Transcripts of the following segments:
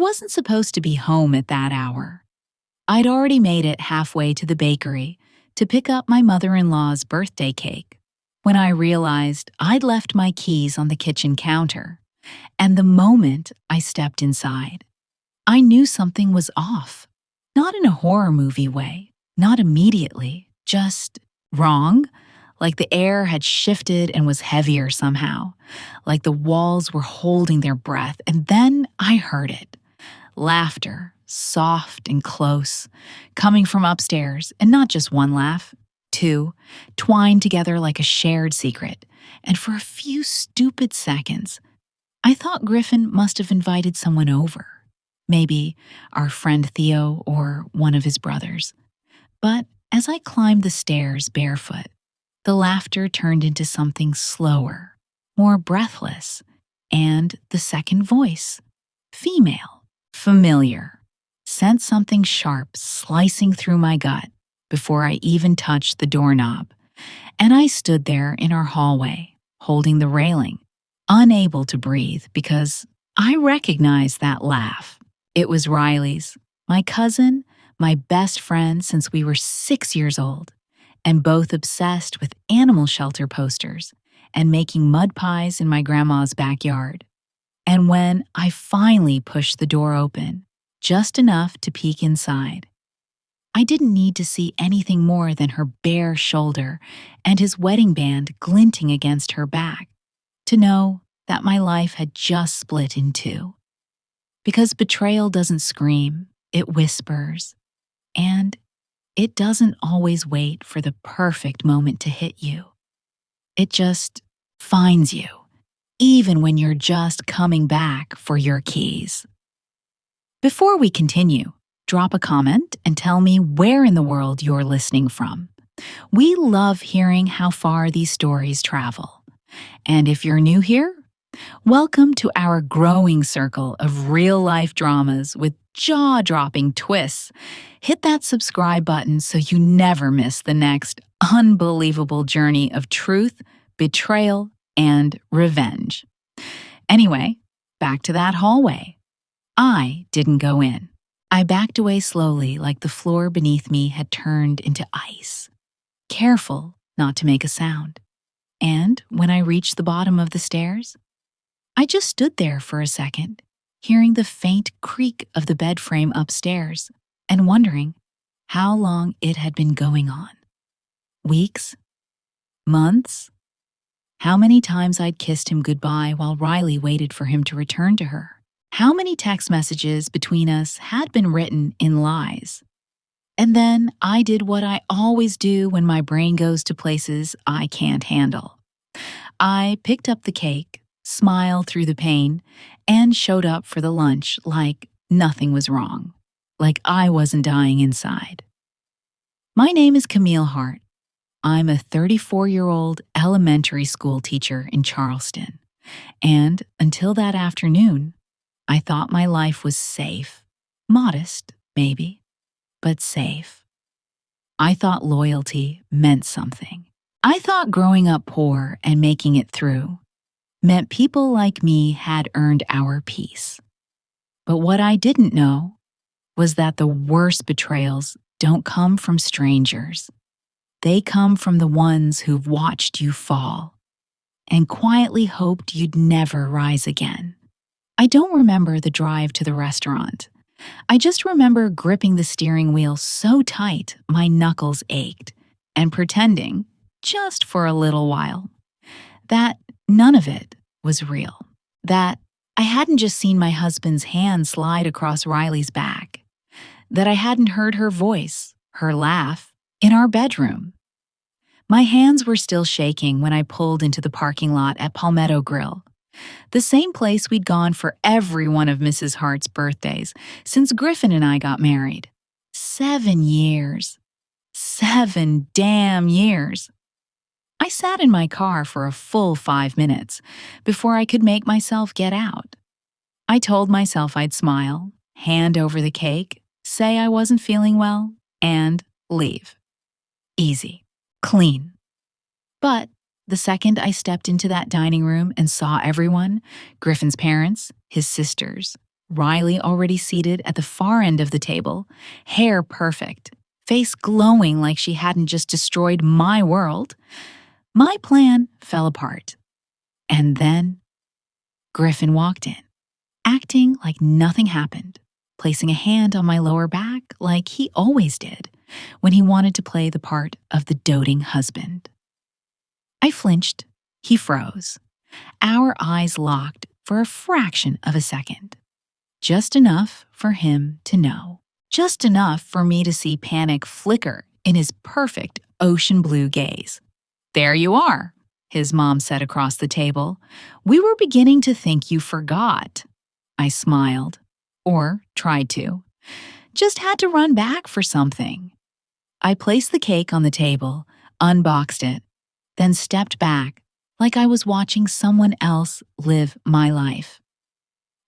wasn't supposed to be home at that hour. I'd already made it halfway to the bakery to pick up my mother-in-law's birthday cake when I realized I'd left my keys on the kitchen counter. And the moment I stepped inside, I knew something was off. Not in a horror movie way, not immediately, just wrong. Like the air had shifted and was heavier somehow, like the walls were holding their breath, and then I heard it. Laughter, soft and close, coming from upstairs, and not just one laugh, two, twined together like a shared secret. And for a few stupid seconds, I thought Griffin must have invited someone over. Maybe our friend Theo or one of his brothers. But as I climbed the stairs barefoot, the laughter turned into something slower, more breathless, and the second voice, female, familiar, sent something sharp slicing through my gut before I even touched the doorknob. And I stood there in our hallway, holding the railing, unable to breathe because I recognized that laugh. It was Riley's, my cousin, my best friend since we were 6 years old, and both obsessed with animal shelter posters and making mud pies in my grandma's backyard. And when I finally pushed the door open, just enough to peek inside, I didn't need to see anything more than her bare shoulder and his wedding band glinting against her back to know that my life had just split in two. Because betrayal doesn't scream, it whispers, and it doesn't always wait for the perfect moment to hit you. It just finds you, even when you're just coming back for your keys. Before we continue, drop a comment and tell me where in the world you're listening from. We love hearing how far these stories travel. And if you're new here, welcome to our growing circle of real-life dramas with jaw-dropping twists. Hit that subscribe button so you never miss the next unbelievable journey of truth, betrayal, and revenge. Anyway, back to that hallway. I didn't go in. I backed away slowly like the floor beneath me had turned into ice, careful not to make a sound. And when I reached the bottom of the stairs, I just stood there for a second, hearing the faint creak of the bed frame upstairs and wondering how long it had been going on. Weeks? Months? How many times I'd kissed him goodbye while Riley waited for him to return to her. How many text messages between us had been written in lies. And then I did what I always do when my brain goes to places I can't handle. I picked up the cake, smiled through the pain, and showed up for the lunch like nothing was wrong, like I wasn't dying inside. My name is Camille Hart. I'm a 34-year-old elementary school teacher in Charleston, and until that afternoon, I thought my life was safe. Modest, maybe, but safe. I thought loyalty meant something. I thought growing up poor and making it through meant people like me had earned our peace. But what I didn't know was that the worst betrayals don't come from strangers. They come from the ones who've watched you fall and quietly hoped you'd never rise again. I don't remember the drive to the restaurant. I just remember gripping the steering wheel so tight my knuckles ached and pretending, just for a little while, that none of it was real. That I hadn't just seen my husband's hand slide across Riley's back. That I hadn't heard her voice, her laugh, in our bedroom. My hands were still shaking when I pulled into the parking lot at Palmetto Grill, the same place we'd gone for every one of Mrs. Hart's birthdays since Griffin and I got married. 7 years. 7 damn years. I sat in my car for a full 5 minutes before I could make myself get out. I told myself I'd smile, hand over the cake, say I wasn't feeling well, and leave. Easy. Clean. But the second I stepped into that dining room and saw everyone, Griffin's parents, his sisters, Riley already seated at the far end of the table, hair perfect, face glowing like she hadn't just destroyed my world. My plan fell apart. And then Griffin walked in, acting like nothing happened, placing a hand on my lower back like he always did when he wanted to play the part of the doting husband. I flinched. He froze. Our eyes locked for a fraction of a second. Just enough for him to know. Just enough for me to see panic flicker in his perfect ocean blue gaze. "There you are," his mom said across the table. "We were beginning to think you forgot." I smiled. Or tried to. Just had to run back for something. I placed the cake on the table, unboxed it, then stepped back like I was watching someone else live my life.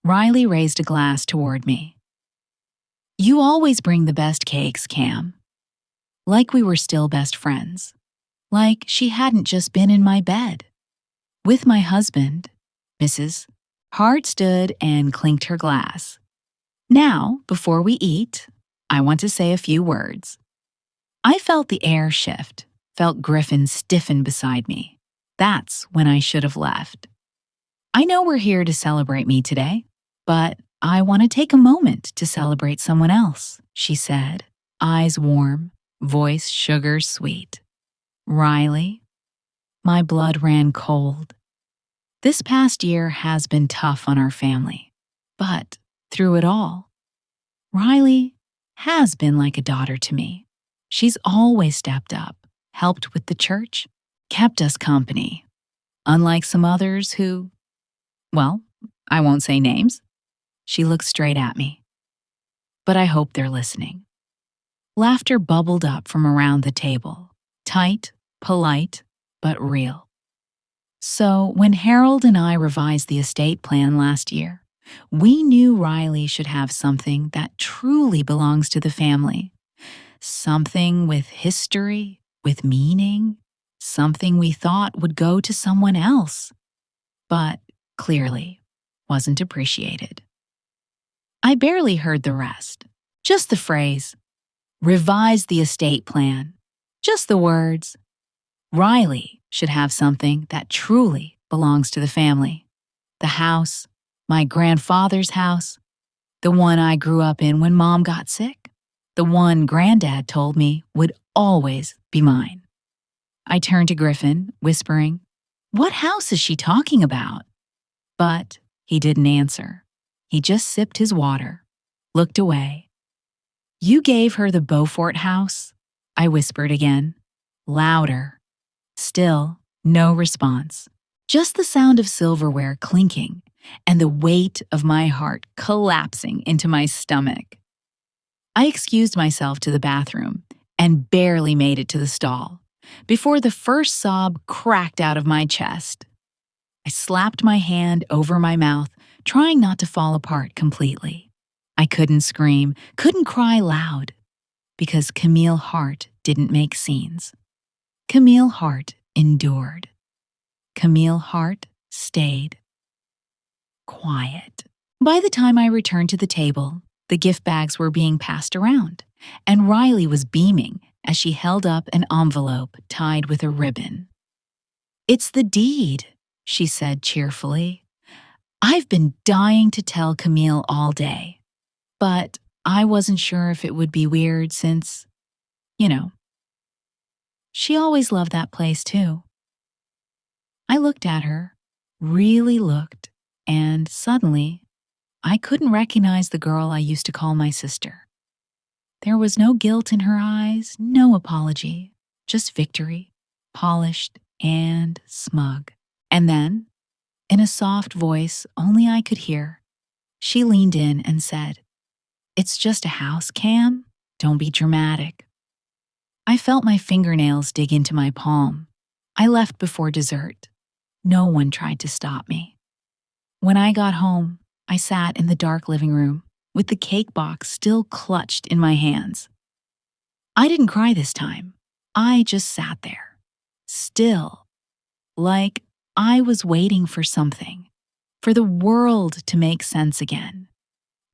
Riley raised a glass toward me. "You always bring the best cakes, Cam." Like we were still best friends. Like she hadn't just been in my bed. With my husband, Mrs. Hart stood and clinked her glass. "Now, before we eat, I want to say a few words." I felt the air shift, felt Griffin stiffen beside me. That's when I should have left. "I know we're here to celebrate me today, but I want to take a moment to celebrate someone else," she said, eyes warm, voice sugar sweet. "Riley." My blood ran cold. This past year has been tough on our family, but through it all, Riley has been like a daughter to me. She's always stepped up, helped with the church, kept us company. Unlike some others who, well, I won't say names. She looked straight at me. But I hope they're listening. Laughter bubbled up from around the table, tight, polite, but real. So when Harold and I revised the estate plan last year, we knew Riley should have something that truly belongs to the family. Something with history, with meaning, something we thought would go to someone else, but clearly wasn't appreciated. I barely heard the rest, just the phrase, "revise the estate plan," just the words. Riley should have something that truly belongs to the family. The house, my grandfather's house, the one I grew up in when Mom got sick, the one Granddad told me would always be mine. I turned to Griffin, whispering, "What house is she talking about?" But he didn't answer. He just sipped his water, looked away. "You gave her the Beaufort house?" I whispered again, louder. Still, no response. Just the sound of silverware clinking and the weight of my heart collapsing into my stomach. I excused myself to the bathroom and barely made it to the stall before the first sob cracked out of my chest. I slapped my hand over my mouth, trying not to fall apart completely. I couldn't scream, couldn't cry loud, because Camille Hart didn't make scenes. Camille Hart endured. Camille Hart stayed quiet. By the time I returned to the table, the gift bags were being passed around, and Riley was beaming as she held up an envelope tied with a ribbon. "It's the deed," she said cheerfully. "I've been dying to tell Camille all day, but I wasn't sure if it would be weird since, you know, she always loved that place too." I looked at her, really looked, and suddenly, I couldn't recognize the girl I used to call my sister. There was no guilt in her eyes, no apology, just victory, polished and smug. And then, in a soft voice only I could hear, she leaned in and said, "It's just a house, Cam. Don't be dramatic." I felt my fingernails dig into my palm. I left before dessert. No one tried to stop me. When I got home, I sat in the dark living room with the cake box still clutched in my hands. I didn't cry this time. I just sat there, still, like I was waiting for something, for the world to make sense again.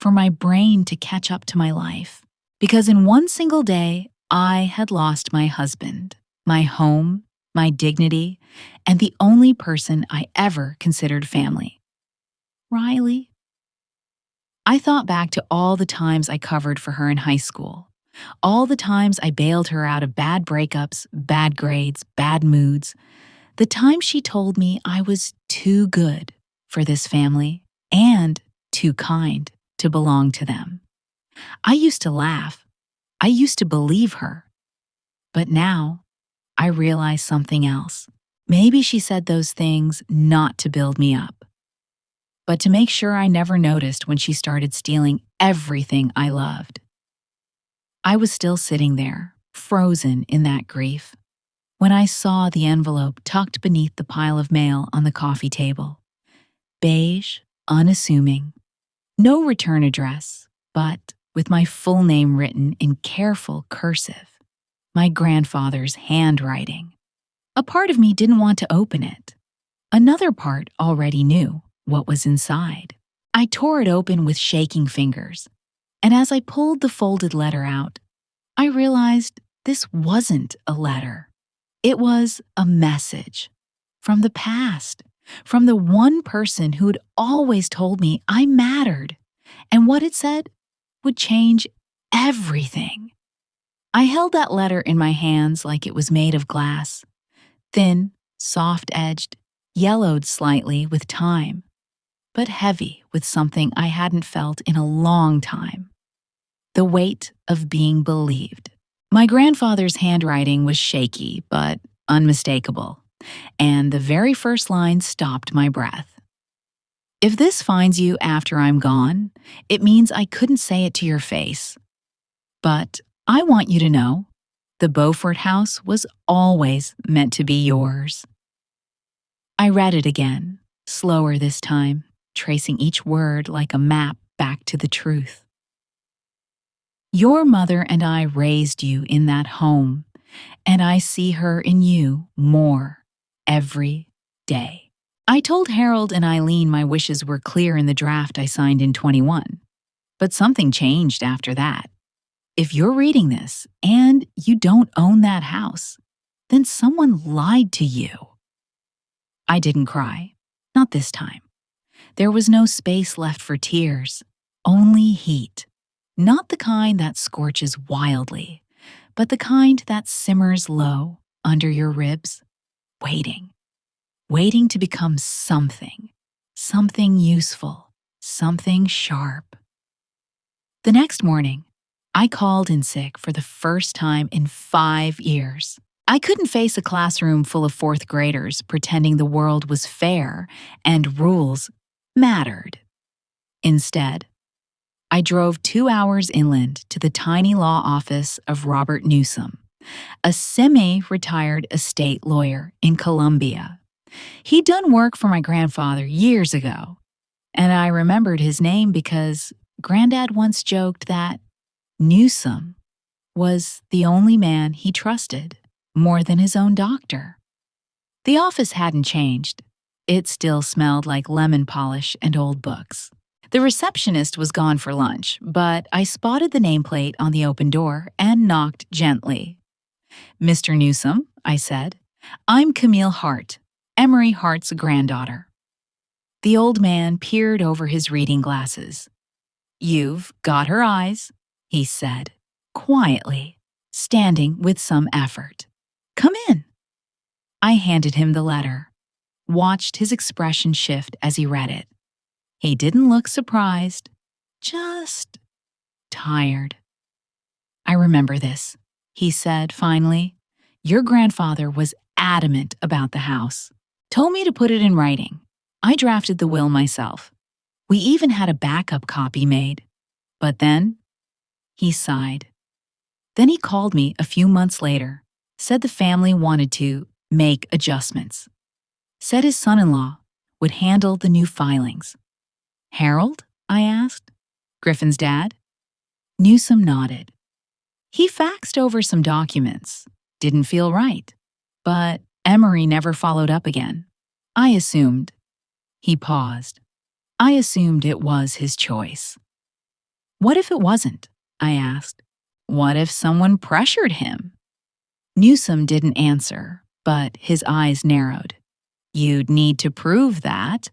for my brain to catch up to my life. Because in one single day, I had lost my husband, my home, my dignity, and the only person I ever considered family. Riley. I thought back to all the times I covered for her in high school, all the times I bailed her out of bad breakups, bad grades, bad moods, the time she told me I was too good for this family and too kind to belong to them. I used to laugh. I used to believe her. But now, I realize something else. Maybe she said those things not to build me up, but to make sure I never noticed when she started stealing everything I loved. I was still sitting there, frozen in that grief, when I saw the envelope tucked beneath the pile of mail on the coffee table. Beige, unassuming, no return address, but with my full name written in careful cursive. My grandfather's handwriting. A part of me didn't want to open it. Another part already knew what was inside. I tore it open with shaking fingers, and as I pulled the folded letter out, I realized this wasn't a letter. It was a message from the past, from the one person who had always told me I mattered, and what it said would change everything. I held that letter in my hands like it was made of glass, thin, soft-edged, yellowed slightly with time, but heavy with something I hadn't felt in a long time. The weight of being believed. My grandfather's handwriting was shaky but unmistakable, and the very first line stopped my breath. If this finds you after I'm gone, it means I couldn't say it to your face. But I want you to know, the Beaufort house was always meant to be yours. I read it again, slower this time, tracing each word like a map back to the truth. Your mother and I raised you in that home, and I see her in you more every day. I told Harold and Eileen my wishes were clear in the draft I signed in 21, but something changed after that. If you're reading this and you don't own that house, then someone lied to you. I didn't cry, not this time. There was no space left for tears, only heat. Not the kind that scorches wildly, but the kind that simmers low under your ribs, waiting to become something useful, something sharp. The next morning, I called in sick for the first time in 5 years. I couldn't face a classroom full of fourth graders pretending the world was fair and rules mattered. Instead, I drove 2 hours inland to the tiny law office of Robert Newsom, a semi-retired estate lawyer in Columbia. He'd done work for my grandfather years ago, and I remembered his name because Granddad once joked that Newsom was the only man he trusted more than his own doctor. The office hadn't changed. It still smelled like lemon polish and old books. The receptionist was gone for lunch, but I spotted the nameplate on the open door and knocked gently. "Mr. Newsom," I said, "I'm Camille Hart, Emery Hart's granddaughter." The old man peered over his reading glasses. "You've got her eyes," he said, quietly, standing with some effort. "Come in." I handed him the letter, watched his expression shift as he read it. He didn't look surprised, just tired. "I remember this," he said finally. "Your grandfather was adamant about the house. Told me to put it in writing. I drafted the will myself. We even had a backup copy made. But then," he sighed. Then he called me a few months later, said the family wanted to make adjustments. Said his son-in-law would handle the new filings. "Harold?" I asked. "Griffin's dad?" Newsom nodded. He faxed over some documents. Didn't feel right. But Emery never followed up again. I assumed. He paused. I assumed it was his choice. What if it wasn't? I asked. What if someone pressured him? Newsom didn't answer, but his eyes narrowed. You'd need to prove that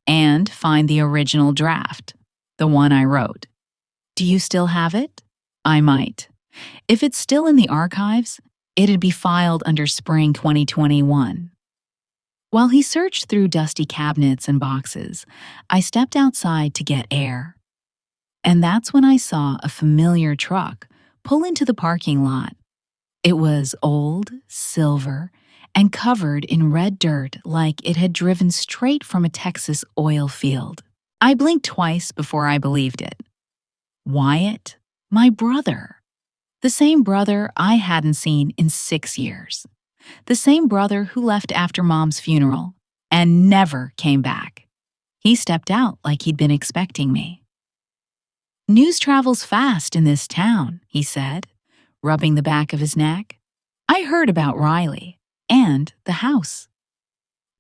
and find the original draft, the one I wrote. Do you still have it? I might. If it's still in the archives, it'd be filed under spring 2021. While he searched through dusty cabinets and boxes, I stepped outside to get air. And that's when I saw a familiar truck pull into the parking lot. It was old, silver, and covered in red dirt like it had driven straight from a Texas oil field. I blinked twice before I believed it. Wyatt, my brother. The same brother I hadn't seen in 6 years. The same brother who left after Mom's funeral and never came back. He stepped out like he'd been expecting me. News travels fast in this town, he said, rubbing the back of his neck. I heard about Riley and the house.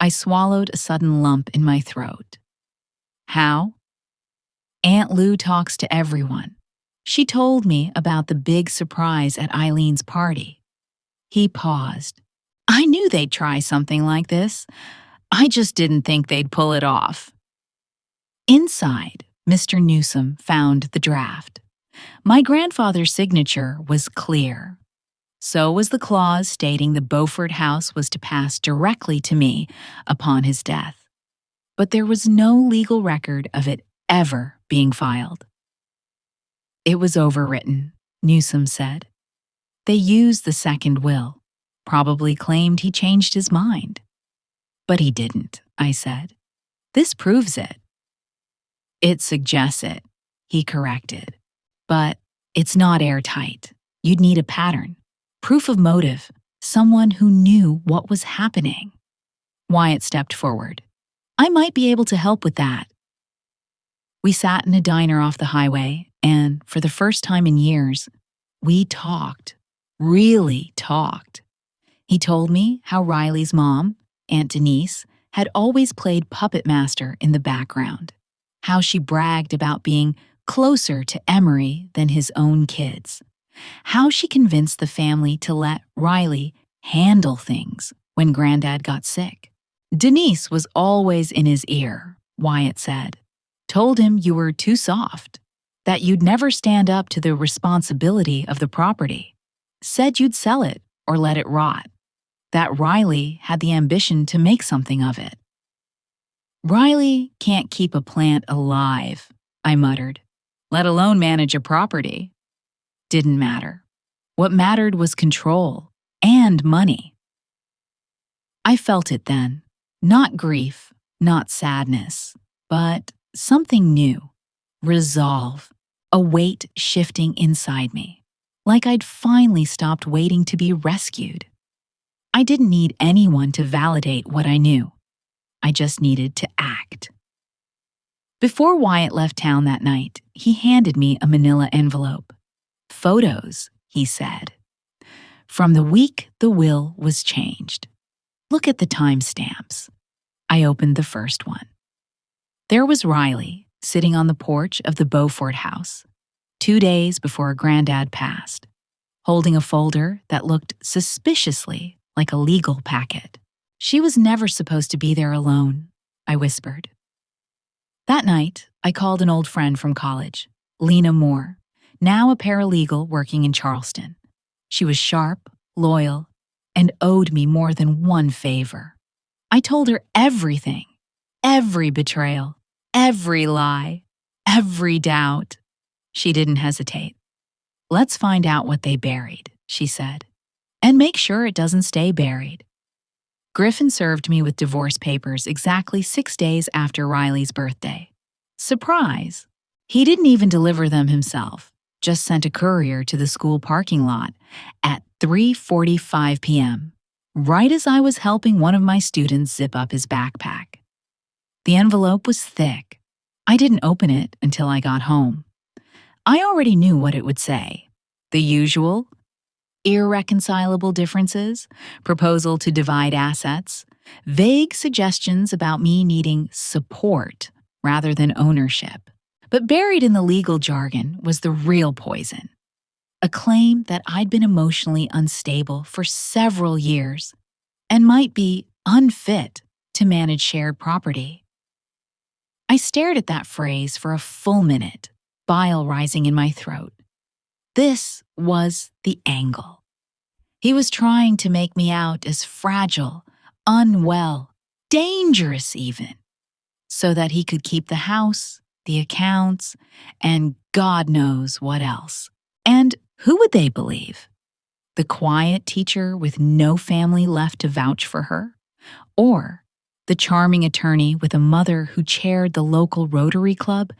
I swallowed a sudden lump in my throat. How? Aunt Lou talks to everyone. She told me about the big surprise at Eileen's party. He paused. I knew they'd try something like this. I just didn't think they'd pull it off. Inside, Mr. Newsom found the draft. My grandfather's signature was clear. So was the clause stating the Beaufort house was to pass directly to me upon his death. But there was no legal record of it ever being filed. It was overwritten, Newsom said. They used the second will, probably claimed he changed his mind. But he didn't, I said. This proves it. It suggests it, he corrected. But it's not airtight. You'd need a pattern, proof of motive, someone who knew what was happening. Wyatt stepped forward. I might be able to help with that. We sat in a diner off the highway, and for the first time in years, we talked, really talked. He told me how Riley's mom, Aunt Denise, had always played puppet master in the background, how she bragged about being closer to Emery than his own kids, how she convinced the family to let Riley handle things when Granddad got sick. Denise was always in his ear, Wyatt said. Told him you were too soft, that you'd never stand up to the responsibility of the property. Said you'd sell it or let it rot. That Riley had the ambition to make something of it. Riley can't keep a plant alive, I muttered, let alone manage a property. Didn't matter. What mattered was control and money. I felt it then. Not grief, not sadness, but something new. Resolve. A weight shifting inside me. Like I'd finally stopped waiting to be rescued. I didn't need anyone to validate what I knew. I just needed to act. Before Wyatt left town that night, he handed me a manila envelope. Photos, he said. From the week the will was changed. Look at the timestamps. I opened the first one. There was Riley, sitting on the porch of the Beaufort house, 2 days before Granddad passed, holding a folder that looked suspiciously like a legal packet. She was never supposed to be there alone, I whispered. That night, I called an old friend from college, Lena Moore, now a paralegal working in Charleston. She was sharp, loyal, and owed me more than one favor. I told her everything, every betrayal, every lie, every doubt. She didn't hesitate. Let's find out what they buried, she said, and make sure it doesn't stay buried. Griffin served me with divorce papers exactly 6 days after Riley's birthday. Surprise! He didn't even deliver them himself, just sent a courier to the school parking lot at 3:45 p.m., right as I was helping one of my students zip up his backpack. The envelope was thick. I didn't open it until I got home. I already knew what it would say. The usual: irreconcilable differences, proposal to divide assets, vague suggestions about me needing support rather than ownership. But buried in the legal jargon was the real poison, a claim that I'd been emotionally unstable for several years and might be unfit to manage shared property. I stared at that phrase for a full minute, bile rising in my throat. This was the angle. He was trying to make me out as fragile, unwell, dangerous even, so that he could keep the house, the accounts, and God knows what else. And who would they believe? The quiet teacher with no family left to vouch for her? Or the charming attorney with a mother who chaired the local Rotary Club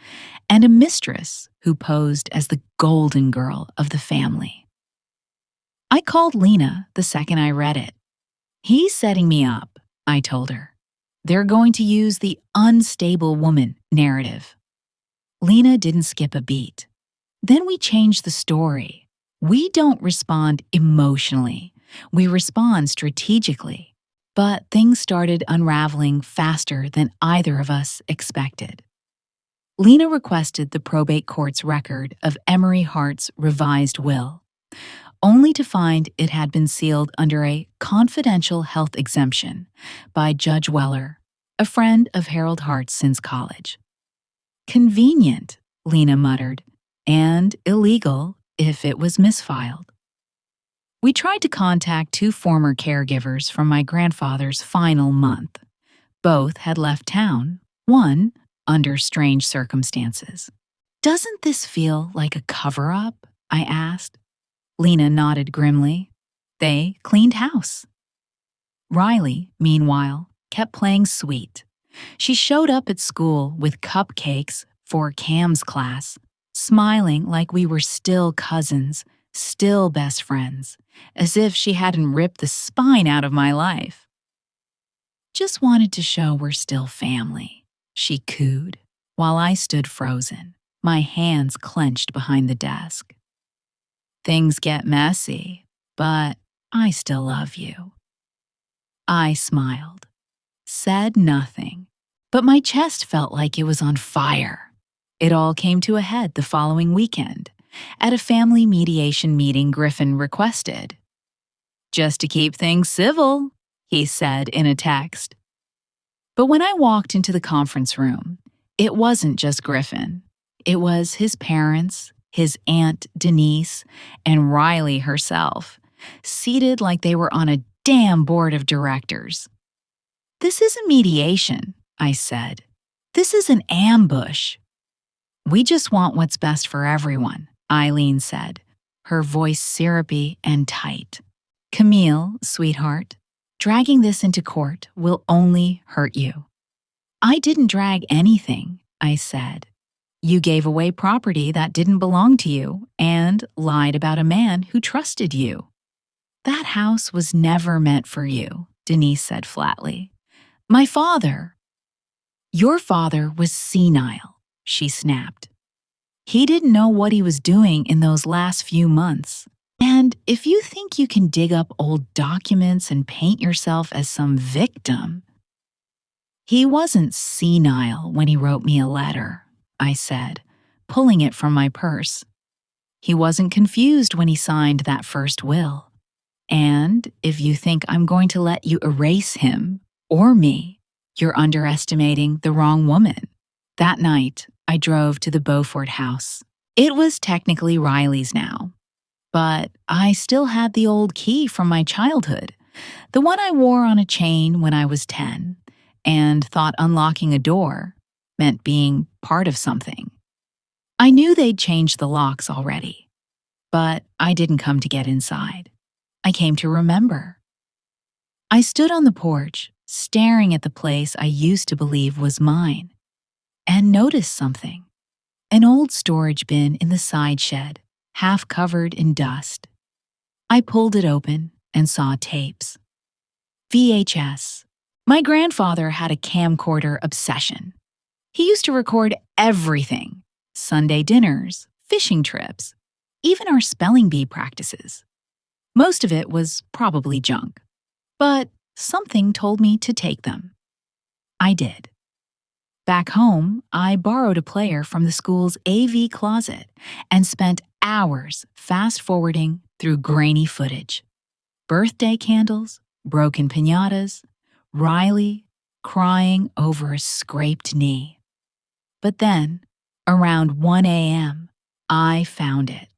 and a mistress who posed as the golden girl of the family? I called Lena the second I read it. "He's setting me up," I told her. "They're going to use the unstable woman narrative." Lena didn't skip a beat. Then we changed the story. We don't respond emotionally. We respond strategically. But things started unraveling faster than either of us expected. Lena requested the probate court's record of Emery Hart's revised will, only to find it had been sealed under a confidential health exemption by Judge Weller, a friend of Harold Hart's since college. "Convenient," Lena muttered, "and illegal if it was misfiled." We tried to contact two former caregivers from my grandfather's final month. Both had left town, one under strange circumstances. "Doesn't this feel like a cover-up?" I asked. Lena nodded grimly. They cleaned house. Riley, meanwhile, kept playing sweet. She showed up at school with cupcakes for Cam's class, smiling like we were still cousins, still best friends, as if she hadn't ripped the spine out of my life. "Just wanted to show we're still family," she cooed, while I stood frozen, my hands clenched behind the desk. "Things get messy, but I still love you." I smiled, said nothing, but my chest felt like it was on fire. It all came to a head the following weekend, at a family mediation meeting Griffin requested. "Just to keep things civil," he said in a text. But when I walked into the conference room, it wasn't just Griffin. It was his parents, his aunt Denise, and Riley herself, seated like they were on a damn board of directors. "This isn't mediation," I said. "This is an ambush." "We just want what's best for everyone," Eileen said, her voice syrupy and tight. "Camille, sweetheart, dragging this into court will only hurt you." "I didn't drag anything," I said. "You gave away property that didn't belong to you and lied about a man who trusted you." "That house was never meant for you," Denise said flatly. "My father—" "Your father was senile," she snapped. "He didn't know what he was doing in those last few months. And if you think you can dig up old documents and paint yourself as some victim—" "He wasn't senile when he wrote me a letter," I said, pulling it from my purse. "He wasn't confused when he signed that first will. And if you think I'm going to let you erase him or me, you're underestimating the wrong woman." That night, I drove to the Beaufort house. It was technically Riley's now, but I still had the old key from my childhood, the one I wore on a chain when I was 10, and thought unlocking a door meant being part of something. I knew they'd changed the locks already, but I didn't come to get inside. I came to remember. I stood on the porch, staring at the place I used to believe was mine, and noticed something. An old storage bin in the side shed, half covered in dust. I pulled it open and saw tapes. VHS. My grandfather had a camcorder obsession. He used to record everything: Sunday dinners, fishing trips, even our spelling bee practices. Most of it was probably junk, but something told me to take them. I did. Back home, I borrowed a player from the school's AV closet and spent hours fast-forwarding through grainy footage. Birthday candles, broken piñatas, Riley crying over a scraped knee. But then, around 1 a.m., I found it.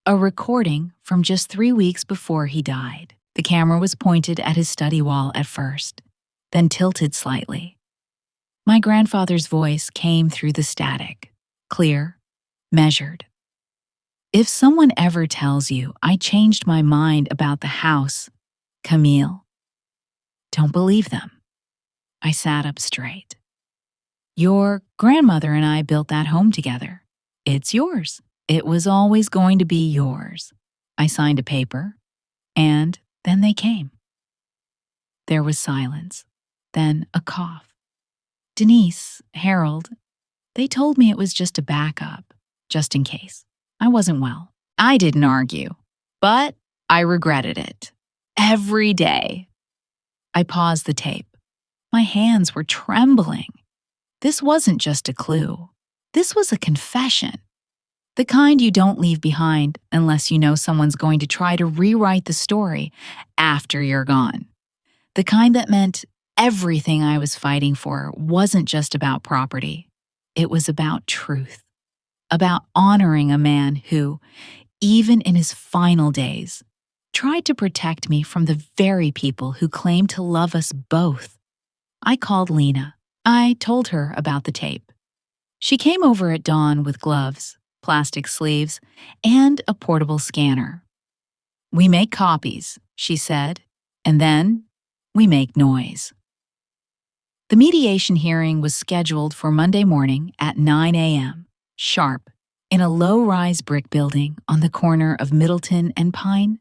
A recording from just 3 weeks before he died. The camera was pointed at his study wall at first, then tilted slightly. My grandfather's voice came through the static, clear, measured. If someone ever tells you I changed my mind about the house, Camille, don't believe them. I sat up straight. Your grandmother and I built that home together. It's yours. It was always going to be yours. I signed a paper, and then they came. There was silence, then a cough. Denise, Harold, they told me it was just a backup, just in case. I wasn't well. I didn't argue, but I regretted it. Every day. I paused the tape. My hands were trembling. This wasn't just a clue. This was a confession. The kind you don't leave behind unless you know someone's going to try to rewrite the story after you're gone. The kind that meant everything I was fighting for wasn't just about property. It was about truth, about honoring a man who, even in his final days, tried to protect me from the very people who claimed to love us both. I called Lena. I told her about the tape. She came over at dawn with gloves, plastic sleeves, and a portable scanner. "We make copies," she said, "and then we make noise." The mediation hearing was scheduled for Monday morning at 9 a.m., sharp, in a low-rise brick building on the corner of Middleton and Pine,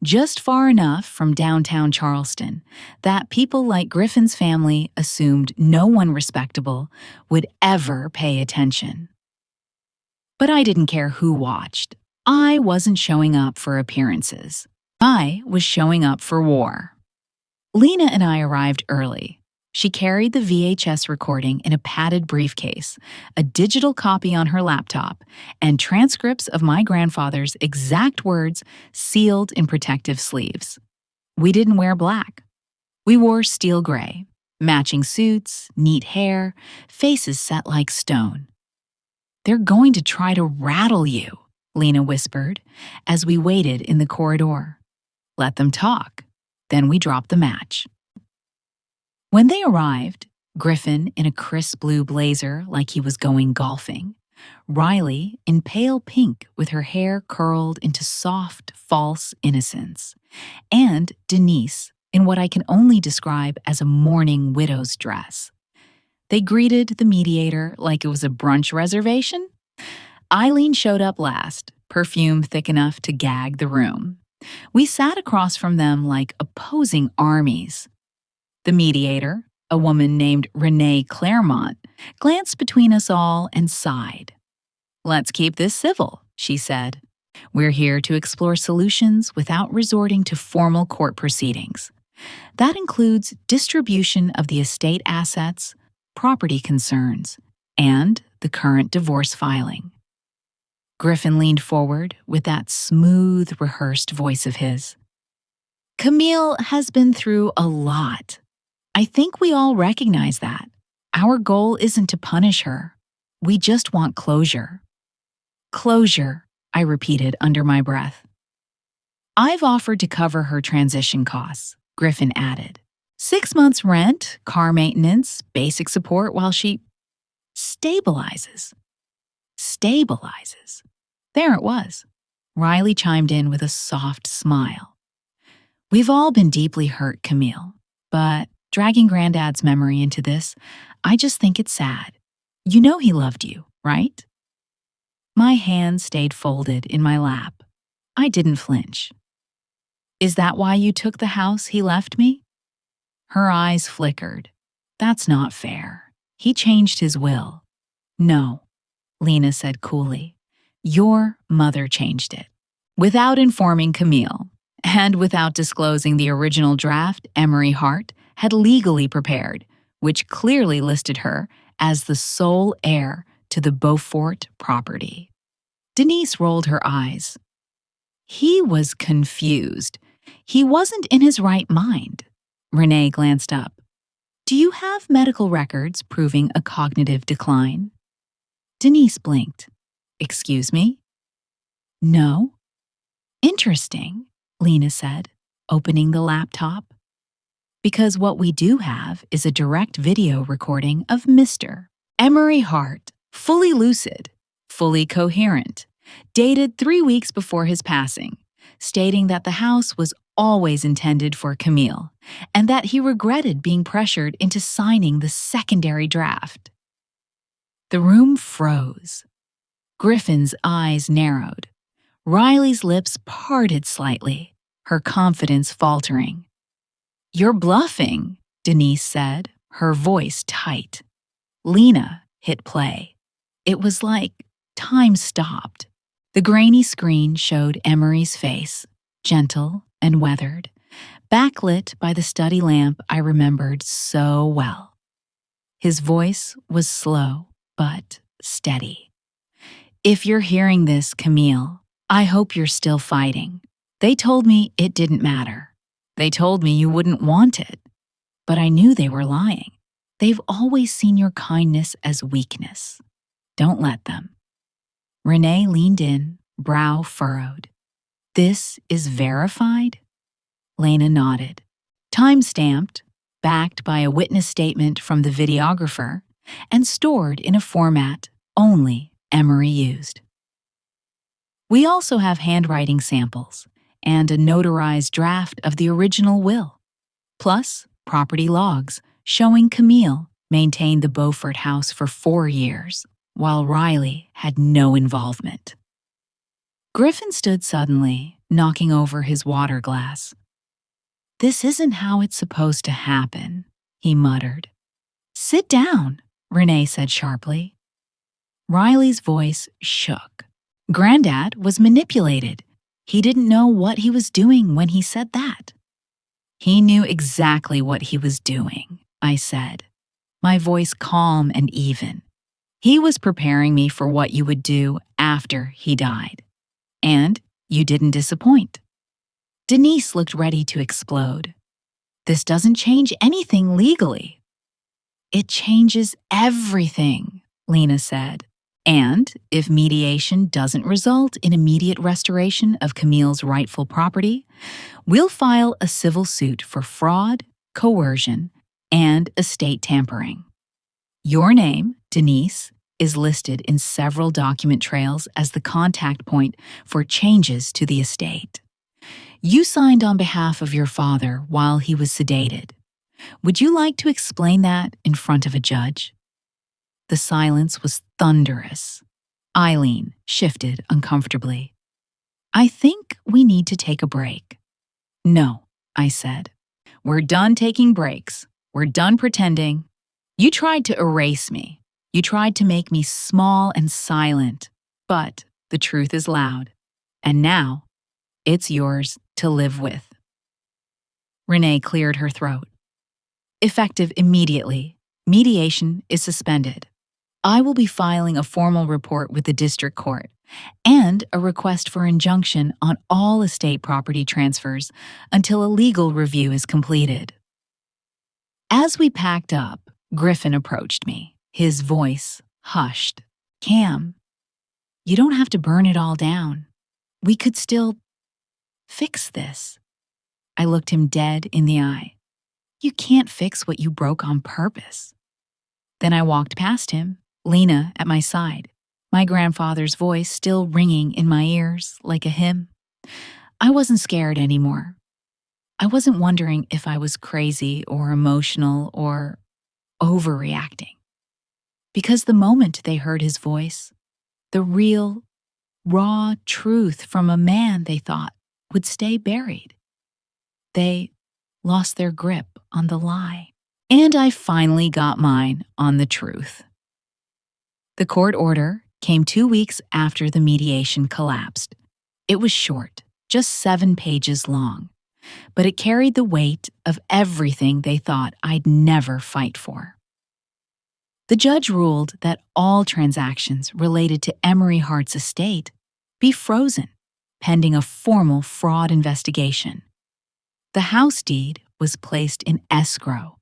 just far enough from downtown Charleston that people like Griffin's family assumed no one respectable would ever pay attention. But I didn't care who watched. I wasn't showing up for appearances. I was showing up for war. Lena and I arrived early. She carried the VHS recording in a padded briefcase, a digital copy on her laptop, and transcripts of my grandfather's exact words sealed in protective sleeves. We didn't wear black. We wore steel gray, matching suits, neat hair, faces set like stone. "They're going to try to rattle you," Lena whispered as we waited in the corridor. "Let them talk." Then we dropped the match. When they arrived, Griffin in a crisp blue blazer like he was going golfing, Riley in pale pink with her hair curled into soft, false innocence, and Denise in what I can only describe as a mourning widow's dress. They greeted the mediator like it was a brunch reservation. Eileen showed up last, perfume thick enough to gag the room. We sat across from them like opposing armies. The mediator, a woman named Renee Claremont, glanced between us all and sighed. "Let's keep this civil," she said. "We're here to explore solutions without resorting to formal court proceedings. That includes distribution of the estate assets, property concerns, and the current divorce filing." Griffin leaned forward with that smooth, rehearsed voice of his. "Camille has been through a lot. I think we all recognize that. Our goal isn't to punish her. We just want closure." "Closure," I repeated under my breath. "I've offered to cover her transition costs," Griffin added. 6 months rent, car maintenance, basic support while she stabilizes. Stabilizes. There it was. Riley chimed in with a soft smile. "We've all been deeply hurt, Camille, but dragging Granddad's memory into this, I just think it's sad. You know he loved you, right?" My hand stayed folded in my lap. I didn't flinch. "Is that why you took the house he left me?" Her eyes flickered. "That's not fair. He changed his will." "No," Lena said coolly. "Your mother changed it. Without informing Camille, and without disclosing the original draft Camille Hart had legally prepared, which clearly listed her as the sole heir to the Beaufort property. Denise rolled her eyes. He was confused. He wasn't in his right mind. Renee glanced up. Do you have medical records proving a cognitive decline? Denise blinked. Excuse me? No. Interesting, Lena said, opening the laptop. Because what we do have is a direct video recording of Mr. Emery Hart, fully lucid, fully coherent, dated 3 weeks before his passing, stating that the house was always intended for Camille and that he regretted being pressured into signing the secondary draft. The room froze. Griffin's eyes narrowed. Riley's lips parted slightly, her confidence faltering. You're bluffing, Denise said, her voice tight. Lena hit play. It was like time stopped. The grainy screen showed Emery's face, gentle and weathered, backlit by the study lamp I remembered so well. His voice was slow, but steady. If you're hearing this, Camille, I hope you're still fighting. They told me it didn't matter. They told me you wouldn't want it. But I knew they were lying. They've always seen your kindness as weakness. Don't let them. Renee leaned in, brow furrowed. This is verified? Lena nodded. Time-stamped, backed by a witness statement from the videographer, and stored in a format only Emery used. We also have handwriting samples and a notarized draft of the original will, plus property logs showing Camille maintained the Beaufort house for 4 years, while Riley had no involvement. Griffin stood suddenly, knocking over his water glass. This isn't how it's supposed to happen, he muttered. Sit down, Renee said sharply. Riley's voice shook. Granddad was manipulated. He didn't know what he was doing when he said that. He knew exactly what he was doing, I said, my voice calm and even. He was preparing me for what you would do after he died. And you didn't disappoint. Denise looked ready to explode. This doesn't change anything legally. It changes everything, Lena said. And if mediation doesn't result in immediate restoration of Camille's rightful property, we'll file a civil suit for fraud, coercion, and estate tampering. Your name, Denise, is listed in several document trails as the contact point for changes to the estate. You signed on behalf of your father while he was sedated. Would you like to explain that in front of a judge? The silence was thunderous. Eileen shifted uncomfortably. I think we need to take a break. No, I said. We're done taking breaks. We're done pretending. You tried to erase me. You tried to make me small and silent. But the truth is loud. And now, it's yours to live with. Renee cleared her throat. Effective immediately, mediation is suspended. I will be filing a formal report with the district court and a request for injunction on all estate property transfers until a legal review is completed. As we packed up, Griffin approached me, his voice hushed. Cam, you don't have to burn it all down. We could still fix this. I looked him dead in the eye. You can't fix what you broke on purpose. Then I walked past him, Lena at my side, my grandfather's voice still ringing in my ears like a hymn. I wasn't scared anymore. I wasn't wondering if I was crazy or emotional or overreacting. Because the moment they heard his voice, the real, raw truth from a man they thought would stay buried, they lost their grip on the lie. And I finally got mine on the truth. The court order came 2 weeks after the mediation collapsed. It was short, just 7 pages long, but it carried the weight of everything they thought I'd never fight for. The judge ruled that all transactions related to Emery Hart's estate be frozen, pending a formal fraud investigation. The house deed was placed in escrow,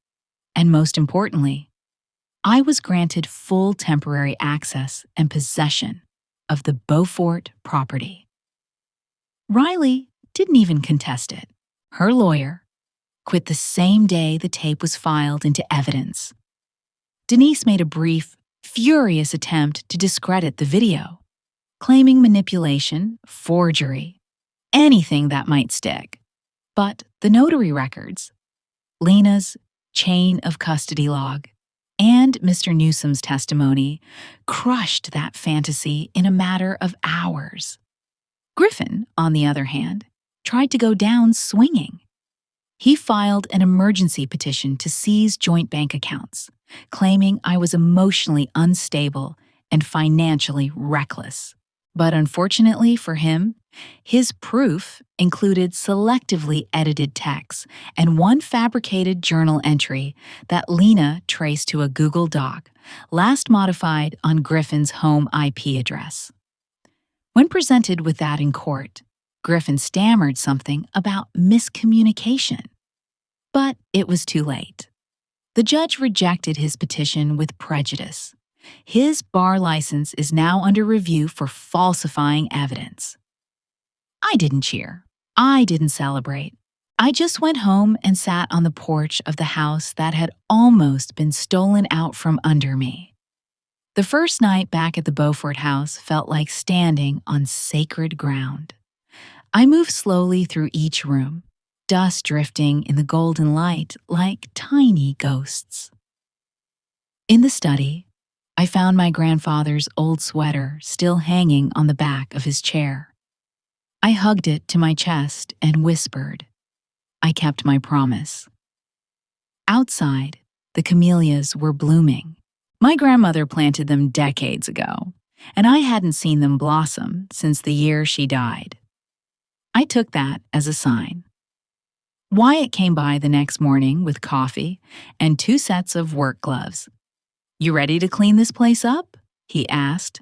and most importantly, I was granted full temporary access and possession of the Beaufort property. Riley didn't even contest it. Her lawyer quit the same day the tape was filed into evidence. Denise made a brief, furious attempt to discredit the video, claiming manipulation, forgery, anything that might stick. But the notary records, Lena's chain of custody log, and Mr. Newsom's testimony crushed that fantasy in a matter of hours. Griffin, on the other hand, tried to go down swinging. He filed an emergency petition to seize joint bank accounts, claiming I was emotionally unstable and financially reckless. But unfortunately for him, his proof included selectively edited texts and one fabricated journal entry that Lena traced to a Google Doc, last modified on Griffin's home IP address. When presented with that in court, Griffin stammered something about miscommunication. But it was too late. The judge rejected his petition with prejudice. His bar license is now under review for falsifying evidence. I didn't cheer. I didn't celebrate. I just went home and sat on the porch of the house that had almost been stolen out from under me. The first night back at the Beaufort house felt like standing on sacred ground. I moved slowly through each room, dust drifting in the golden light like tiny ghosts. In the study, I found my grandfather's old sweater still hanging on the back of his chair. I hugged it to my chest and whispered, I kept my promise. Outside, the camellias were blooming. My grandmother planted them decades ago, and I hadn't seen them blossom since the year she died. I took that as a sign. Wyatt came by the next morning with coffee and 2 sets of work gloves. You ready to clean this place up? He asked.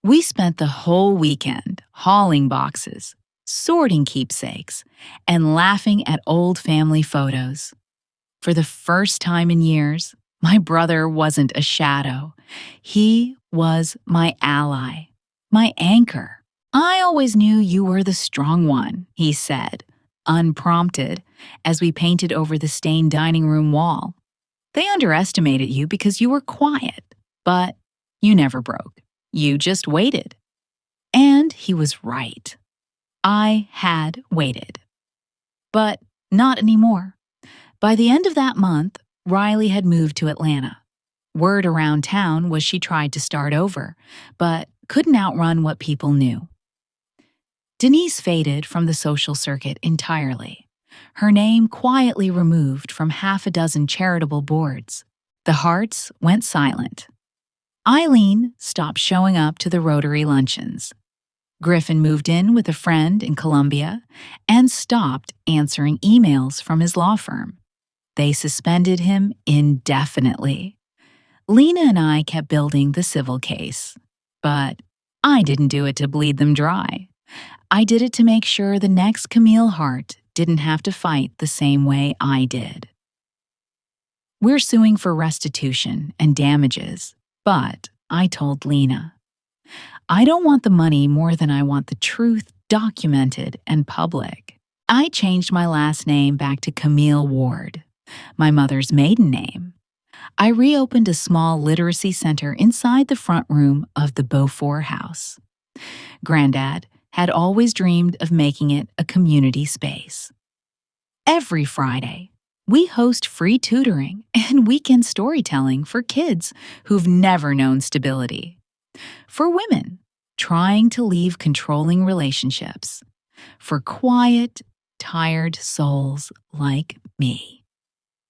We spent the whole weekend hauling boxes, sorting keepsakes, and laughing at old family photos. For the first time in years, my brother wasn't a shadow. He was my ally, my anchor. I always knew you were the strong one, he said, unprompted, as we painted over the stained dining room wall. They underestimated you because you were quiet, but you never broke. You just waited. And he was right. I had waited. But not anymore. By the end of that month, Riley had moved to Atlanta. Word around town was she tried to start over, but couldn't outrun what people knew. Denise faded from the social circuit entirely, her name quietly removed from half a dozen charitable boards. The Harts went silent. Eileen stopped showing up to the Rotary luncheons. Griffin moved in with a friend in Columbia and stopped answering emails from his law firm. They suspended him indefinitely. Lena and I kept building the civil case, but I didn't do it to bleed them dry. I did it to make sure the next Camille Hart didn't have to fight the same way I did. We're suing for restitution and damages, but I told Lena, I don't want the money more than I want the truth documented and public. I changed my last name back to Camille Ward, my mother's maiden name. I reopened a small literacy center inside the front room of the Beaufort house. Granddad had always dreamed of making it a community space. Every Friday, we host free tutoring and weekend storytelling for kids who've never known stability. For women trying to leave controlling relationships. For quiet, tired souls like me.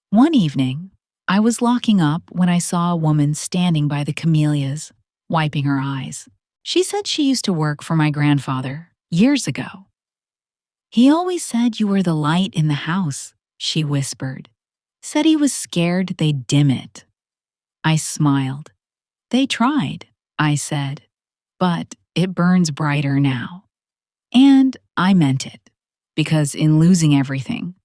One evening, I was locking up when I saw a woman standing by the camellias, wiping her eyes. She said she used to work for my grandfather years ago. He always said you were the light in the house, she whispered. Said he was scared they'd dim it. I smiled. They tried, I said, but it burns brighter now. And I meant it, because in losing everything,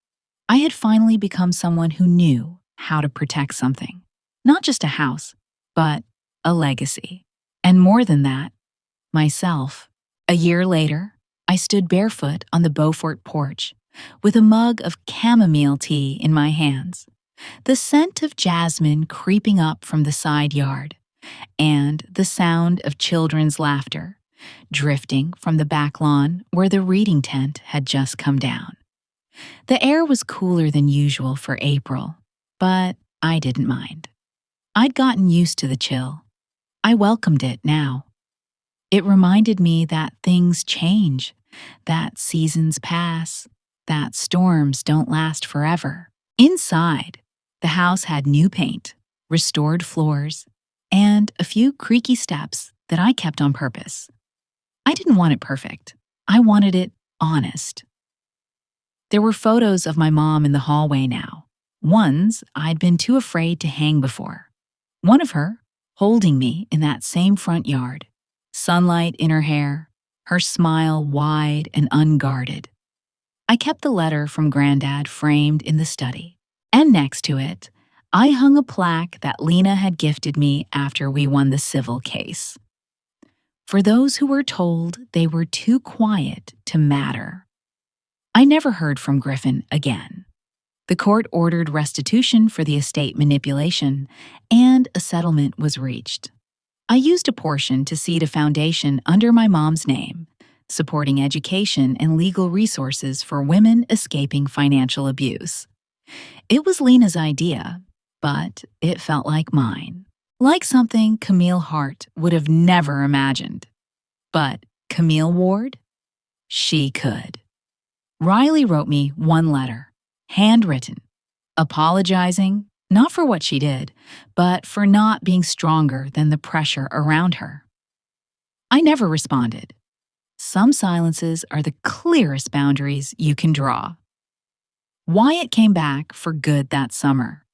I had finally become someone who knew how to protect something. Not just a house, but a legacy. And more than that, myself. A year later, I stood barefoot on the Beaufort porch with a mug of chamomile tea in my hands, the scent of jasmine creeping up from the side yard, and the sound of children's laughter drifting from the back lawn where the reading tent had just come down. The air was cooler than usual for April, but I didn't mind. I'd gotten used to the chill. I welcomed it now. It reminded me that things change, that seasons pass, that storms don't last forever. Inside, the house had new paint, restored floors, and a few creaky steps that I kept on purpose. I didn't want it perfect. I wanted it honest. There were photos of my mom in the hallway now, ones I'd been too afraid to hang before. One of her, holding me in that same front yard, sunlight in her hair, her smile wide and unguarded. I kept the letter from Granddad framed in the study, and next to it, I hung a plaque that Lena had gifted me after we won the civil case. For those who were told they were too quiet to matter. I never heard from Griffin again. The court ordered restitution for the estate manipulation, and a settlement was reached. I used a portion to seed a foundation under my mom's name, supporting education and legal resources for women escaping financial abuse. It was Lena's idea, but it felt like mine. Like something Camille Hart would have never imagined. But Camille Ward? She could. Riley wrote me one letter, handwritten, apologizing, not for what she did, but for not being stronger than the pressure around her. I never responded. Some silences are the clearest boundaries you can draw. Wyatt came back for good that summer.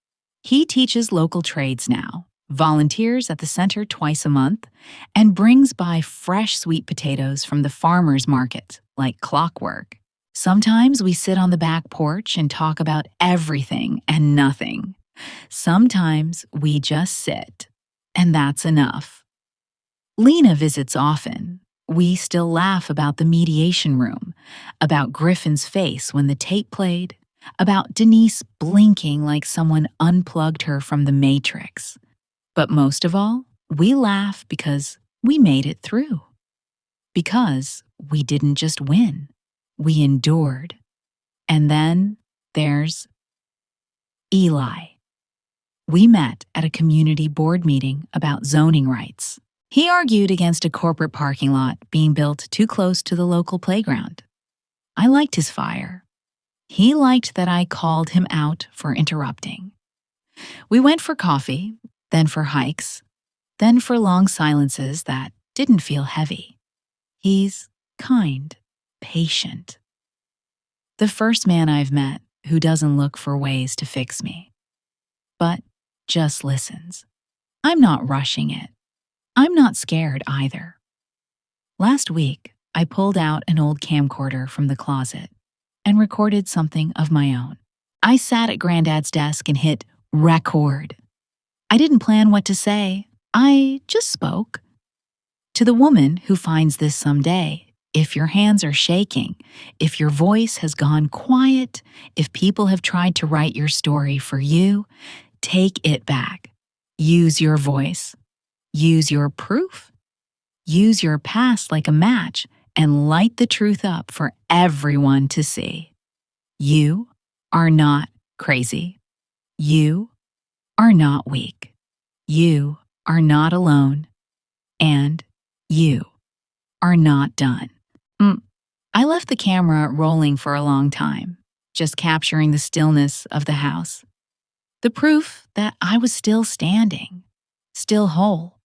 He teaches local trades now, volunteers at the center twice a month, and brings by fresh sweet potatoes from the farmer's market like clockwork. Sometimes we sit on the back porch and talk about everything and nothing. Sometimes we just sit, and that's enough. Lena visits often. We still laugh about the mediation room, about Griffin's face when the tape played, about Denise blinking like someone unplugged her from the Matrix. But most of all, we laugh because we made it through. Because we didn't just win, we endured. And then there's Eli. We met at a community board meeting about zoning rights. He argued against a corporate parking lot being built too close to the local playground. I liked his fire. He liked that I called him out for interrupting. We went for coffee, then for hikes, then for long silences that didn't feel heavy. He's kind, patient. The first man I've met who doesn't look for ways to fix me, but just listens. I'm not rushing it. I'm not scared either. Last week, I pulled out an old camcorder from the closet and recorded something of my own. I sat at Granddad's desk and hit record. I didn't plan what to say. I just spoke. To the woman who finds this someday, if your hands are shaking, if your voice has gone quiet, if people have tried to write your story for you, take it back. Use your voice. Use your proof. Use your past like a match and light the truth up for everyone to see. You are not crazy. You are not weak. You are not alone. And you are not done. I left the camera rolling for a long time, just capturing the stillness of the house. The proof that I was still standing, still whole.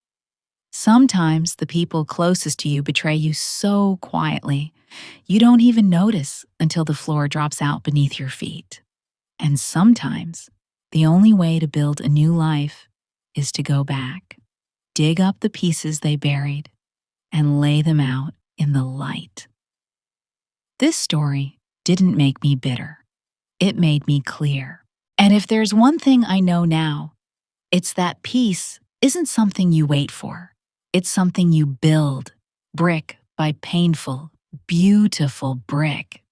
Sometimes the people closest to you betray you so quietly, you don't even notice until the floor drops out beneath your feet. And sometimes the only way to build a new life is to go back, dig up the pieces they buried, and lay them out in the light. This story didn't make me bitter. It made me clear. And if there's one thing I know now, it's that peace isn't something you wait for. It's something you build, brick by painful, beautiful brick.